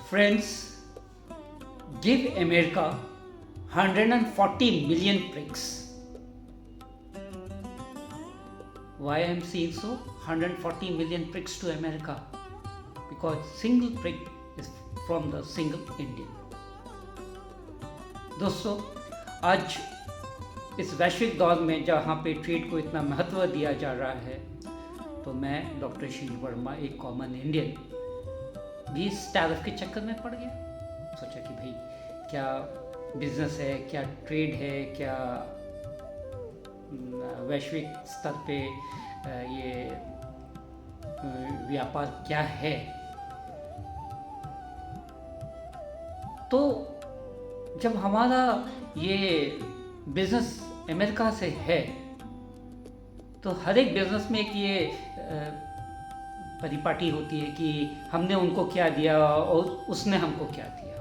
Friends, give America 140 million pricks. Why I am saying so? 140 million pricks to America. Because single prick is from the single Indian. दोस्तों, आज इस वैश्विक दौर में जहाँ पे ट्रेड को इतना महत्व दिया जा रहा है, तो मैं डॉक्टर शील वर्मा, एक कॉमन इंडियन, भी इस टैरिफ के चक्कर में पड़ गया। सोचा कि भाई क्या बिजनेस है, क्या ट्रेड है, क्या वैश्विक स्तर पे ये व्यापार क्या है। तो जब हमारा ये बिजनेस अमेरिका से है, तो हर एक बिजनेस में एक ये परिपाटी होती है कि हमने उनको क्या दिया और उसने हमको क्या दिया,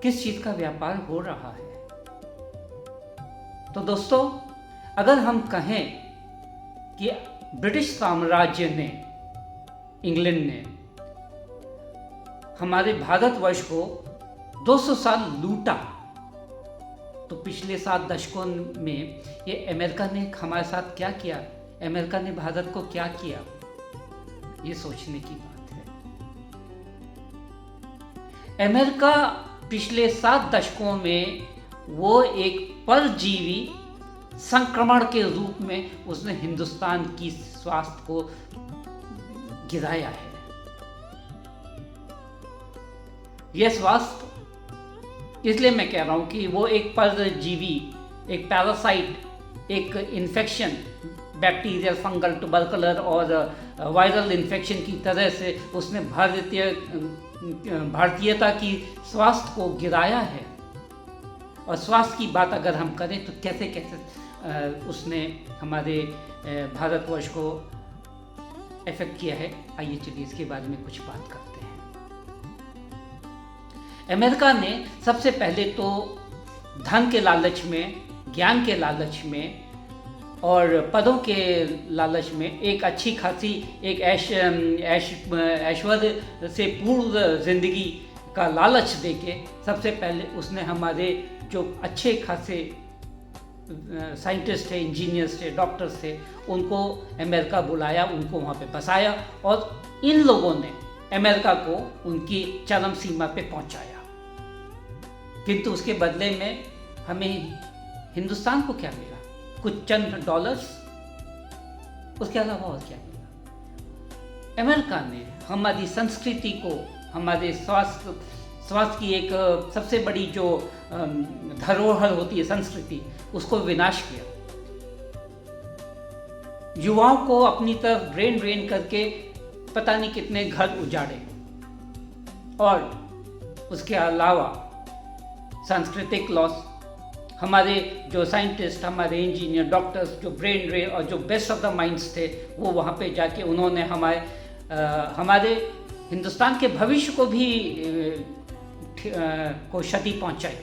किस चीज़ का व्यापार हो रहा है। तो दोस्तों, अगर हम कहें कि ब्रिटिश साम्राज्य ने, इंग्लैंड ने हमारे भारतवर्ष को 200 साल लूटा, तो पिछले 7 दशकों में ये अमेरिका ने हमारे साथ क्या किया, अमेरिका ने भारत को क्या किया, ये सोचने की बात है। अमेरिका पिछले 7 दशकों में वो एक परजीवी संक्रमण के रूप में उसने हिंदुस्तान की स्वास्थ्य को गिराया है। यह स्वास्थ्य, इसलिए मैं कह रहा हूं कि वो एक परजीवी, एक पैरासाइट, एक इन्फेक्शन, बैक्टीरियल, फंगल, ट्यूबरकुलर और वायरल इन्फेक्शन की तरह से उसने भारतीयता की स्वास्थ्य को गिराया है। और स्वास्थ्य की बात अगर हम करें तो कैसे कैसे उसने हमारे भारतवर्ष को इफेक्ट किया है, आइए चलिए इसके बारे में कुछ बात करते हैं। अमेरिका ने सबसे पहले तो धन के लालच में, ज्ञान के लालच में और पदों के लालच में एक अच्छी खासी, एक ऐश्वर्य से पूर्ण जिंदगी का लालच देके सबसे पहले उसने हमारे जो अच्छे खासे साइंटिस्ट थे, इंजीनियर्स थे, डॉक्टर्स थे, उनको अमेरिका बुलाया, उनको वहाँ पे बसाया और इन लोगों ने अमेरिका को उनकी चरम सीमा पे पहुँचाया। किंतु उसके बदले में हमें हिंदुस्तान को क्या मिला? कुछ चंद डॉलर्स, उसके अलावा और क्या मिला? अमेरिका ने हमारी संस्कृति को, हमारे स्वास्थ्य की एक सबसे बड़ी जो धरोहर होती है संस्कृति, उसको विनाश किया। युवाओं को अपनी तरफ ड्रेन करके पता नहीं कितने घर उजाड़े, और उसके अलावा सांस्कृतिक लॉस। हमारे जो साइंटिस्ट, हमारे इंजीनियर, डॉक्टर्स, जो ब्रेन ड्रेन और जो बेस्ट ऑफ द माइंड्स थे, वो वहाँ पे जाके उन्होंने हमारे हिंदुस्तान के भविष्य को भी को क्षति पहुंचाई।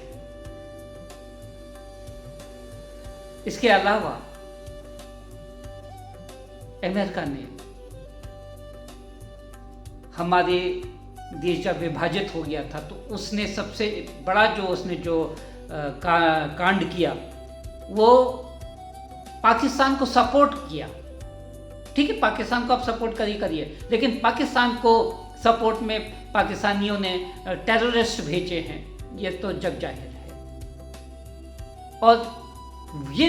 इसके अलावा अमेरिका ने हमारे देश जब विभाजित हो गया था, तो उसने सबसे बड़ा जो कांड किया, वो पाकिस्तान को सपोर्ट किया। ठीक है, पाकिस्तान को आप सपोर्ट करिए, लेकिन पाकिस्तान को सपोर्ट में पाकिस्तानियों ने टेररिस्ट भेजे हैं, ये तो जग जाहिर है। और ये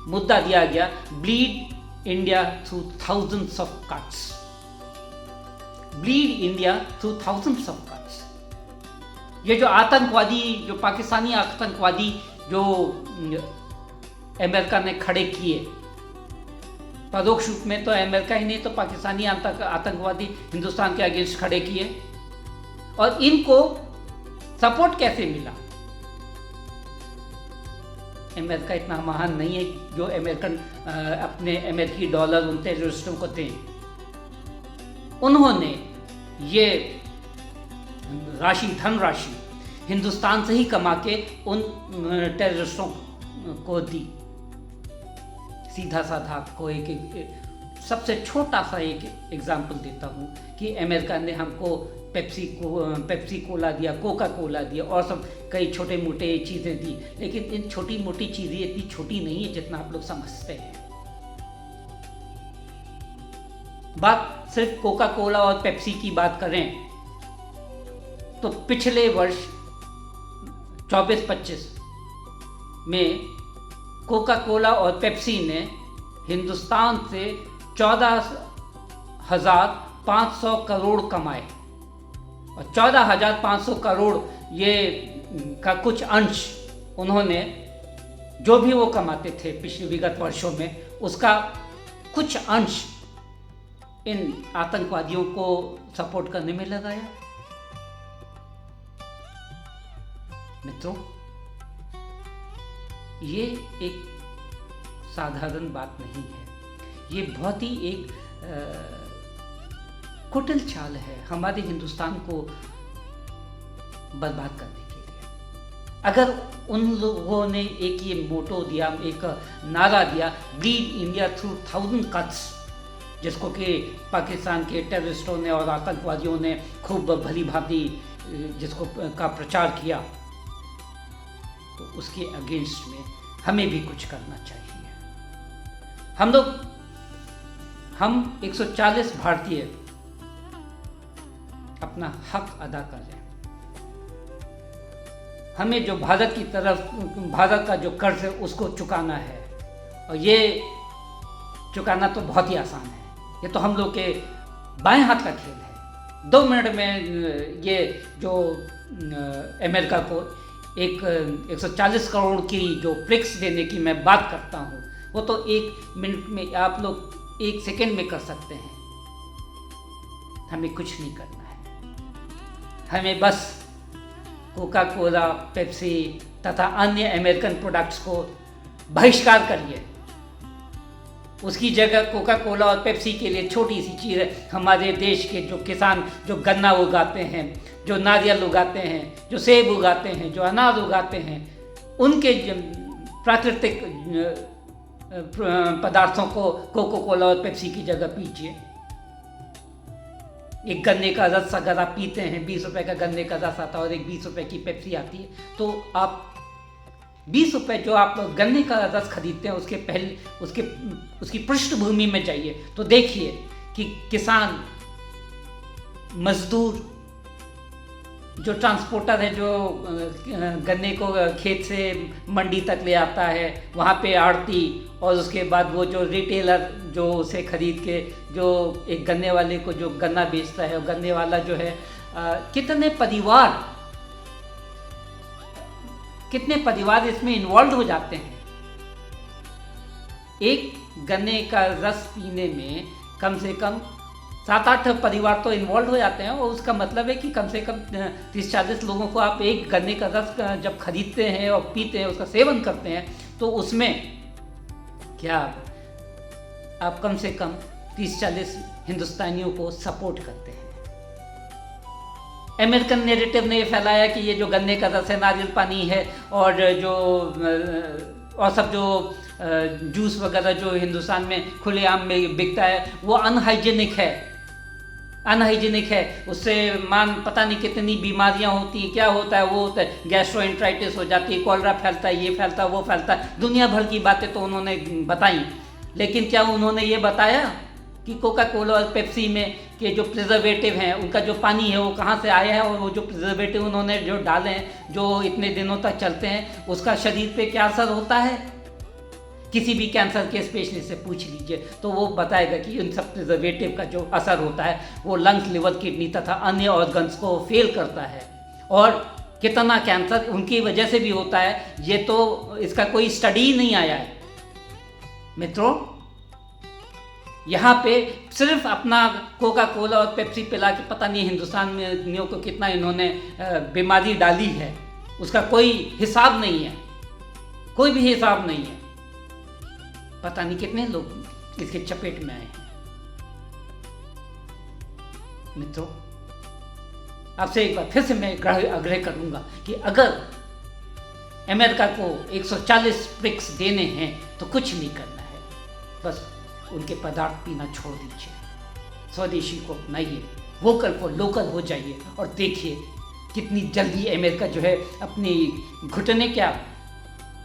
मुद्दा दिया गया, bleed India through thousands of cuts, bleed India through thousands of cuts. ये जो आतंकवादी, जो पाकिस्तानी आतंकवादी जो अमेरिका ने खड़े किए, परोक्ष रूप में तो अमेरिका ही नहीं तो पाकिस्तानी आतंकवादी हिंदुस्तान के अगेंस्ट खड़े किए, और इनको सपोर्ट कैसे मिला? अमेरिका इतना महान नहीं है जो अपने अमेरिकी डॉलर उन टेररिस्टों को दें। उन्होंने ये धनराशि हिंदुस्तान से ही कमा के उन टेररिस्टों को दी। सीधा साधा आपको एक सबसे छोटा सा एक एग्जाम्पल देता हूँ कि अमेरिका ने हमको पेप्सी कोला दिया, कोका कोला दिया और सब कई छोटे मोटे चीज़ें दी, लेकिन इन छोटी मोटी चीज़ें इतनी छोटी नहीं है जितना आप लोग समझते हैं। बात सिर्फ कोका कोला और पेप्सी की बात करें तो पिछले वर्ष 24-25 में कोका कोला और पेप्सी ने हिंदुस्तान से 14,500 करोड़ कमाए, और 14,500 करोड़ ये का कुछ अंश उन्होंने, जो भी वो कमाते थे पिछले विगत वर्षों में, उसका कुछ अंश इन आतंकवादियों को सपोर्ट करने में लगाया। मित्रों, ये एक साधारण बात नहीं है, ये बहुत ही एक कुटिल चाल है हमारे हिंदुस्तान को बर्बाद करने के लिए। अगर उन लोगों ने एक ये मोटो दिया, एक नारा दिया, लीड इंडिया थ्रू 1000 कट्स, जिसको कि पाकिस्तान के टेररिस्टों ने और आतंकवादियों ने खूब भली भांति जिसको का प्रचार किया, तो उसके अगेंस्ट में हमें भी कुछ करना चाहिए। हम 140 भारतीय अपना हक अदा कर रहे हैं। हमें जो भारत का जो कर्ज है उसको चुकाना है, और ये चुकाना तो बहुत ही आसान है। ये तो हम लोग के बाएं हाथ का खेल है। 2 मिनट में ये जो अमेरिका को 140 करोड़ की जो ब्रिक्स देने की मैं बात करता हूँ, वो तो 1 मिनट में आप लोग 1 सेकेंड में कर सकते हैं। हमें कुछ नहीं करना है, हमें बस कोका कोला, पेप्सी तथा अन्य अमेरिकन प्रोडक्ट्स को बहिष्कार करिए। उसकी जगह कोका कोला और पेप्सी के लिए छोटी सी चीज़ है, हमारे देश के जो किसान जो गन्ना उगाते हैं, जो नारियल उगाते हैं, जो सेब उगाते हैं, जो अनार उगाते हैं, उनके प्राकृतिक पदार्थों को कोका कोला और पेप्सी की जगह पीजिए। एक गन्ने का रस अगर आप पीते हैं, 20 रुपए का गन्ने का रस आता है और एक 20 रुपए की पेप्सी आती है, तो आप 20 रुपए जो आप गन्ने का रस खरीदते हैं उसके पहले उसकी पृष्ठभूमि में जाइए तो देखिए कि किसान, मजदूर, जो ट्रांसपोर्टर है, जो गन्ने को खेत से मंडी तक ले आता है, वहाँ पे आड़ती, और उसके बाद वो जो रिटेलर जो उसे खरीद के जो एक गन्ने वाले को जो गन्ना बेचता है, और गन्ने वाला जो है कितने परिवार इसमें इन्वॉल्व हो जाते हैं। एक गन्ने का रस पीने में कम से कम 7-8 परिवार तो इन्वॉल्व हो जाते हैं, और उसका मतलब है कि कम से कम 30-40 लोगों को आप एक गन्ने का रस जब खरीदते हैं और पीते हैं, उसका सेवन करते हैं, तो उसमें क्या आप कम से कम 30-40 हिंदुस्तानियों को सपोर्ट करते हैं। अमेरिकन नैरेटिव ने ये फैलाया कि ये जो गन्ने का रस है, नारियल पानी है, और सब जो जूस वगैरह जो हिंदुस्तान में खुलेआम में बिकता है, वो अनहाइजीनिक है। उससे पता नहीं कितनी बीमारियां होती हैं, क्या होता है, वो होता है गैस्ट्रोएंटराइटिस हो जाती है, कॉलरा फैलता है, ये फैलता है, वो फैलता है, दुनिया भर की बातें तो उन्होंने बताई। लेकिन क्या उन्होंने ये बताया कि कोका कोला और पेप्सी में के जो प्रिजर्वेटिव हैं, उनका जो पानी है वो कहाँ से आया है, और वो जो प्रिजर्वेटिव उन्होंने जो डाले हैं, जो इतने दिनों तक चलते हैं, उसका शरीर पे क्या असर होता है? किसी भी कैंसर के स्पेशलिस्ट से पूछ लीजिए तो वो बताएगा कि इन सब प्रिजर्वेटिव का जो असर होता है वो लंग्स, लिवर, किडनी तथा अन्य ऑर्गन्स को फेल करता है, और कितना कैंसर उनकी वजह से भी होता है, ये तो इसका कोई स्टडी ही नहीं आया है। मित्रों, यहाँ पे सिर्फ अपना कोका कोला और पेप्सी पिला के पता नहीं हिंदुस्तान में को कितना इन्होंने बीमारी डाली है, उसका कोई हिसाब नहीं है, कोई भी हिसाब नहीं है। पता नहीं कितने लोग इसके चपेट में आए हैं। मित्रों, आपसे एक बार फिर से मैं आग्रह करूंगा कि अगर अमेरिका को 140 ब्रिक्स देने हैं तो कुछ नहीं करना है, बस उनके पदार्थ पीना छोड़ दीजिए, स्वदेशी को अपनाइए, वोकल फॉर लोकल हो जाइए और देखिए कितनी जल्दी अमेरिका जो है अपनी घुटने क्या,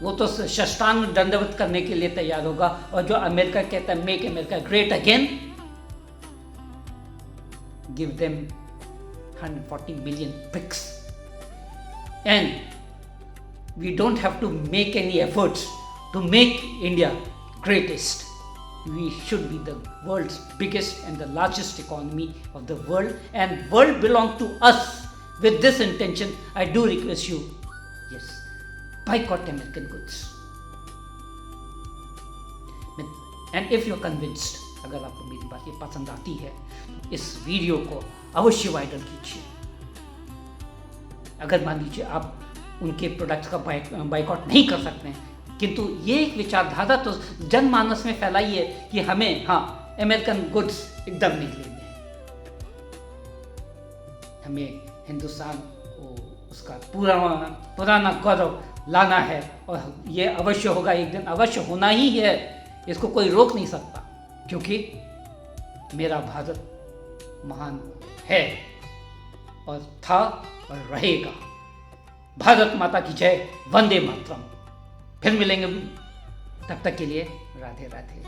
वो तो साष्टांग दंडवत करने के लिए तैयार होगा। और जो अमेरिका कहता है make America great again, give them 140 million bricks and we don't have to make any efforts to make India greatest. We should be the world's biggest and the largest economy of the world, and world belong to us. With this intention, I do request you, yes, boycott American goods. And if you're convinced, अगर आपको मेरी बात ये पसंद आती है, इस video को अवश्य वायरल कीजिए। अगर मान लीजिए आप उनके प्रोडक्ट्स का बाइकआउट नहीं कर सकते हैं, किंतु ये एक विचारधारा तो जनमानस में फैलाइए कि हमें अमेरिकन गुड्स एकदम नहीं लेने हैं, हमें हिंदुस्तान को उसका पुराना गौरव लाना है, और ये अवश्य होगा, एक दिन अवश्य होना ही है, इसको कोई रोक नहीं सकता, क्योंकि मेरा भारत महान है और था और रहेगा। भारत माता की जय, वंदे मातरम। फिर मिलेंगे, तब तक के लिए राधे राधे।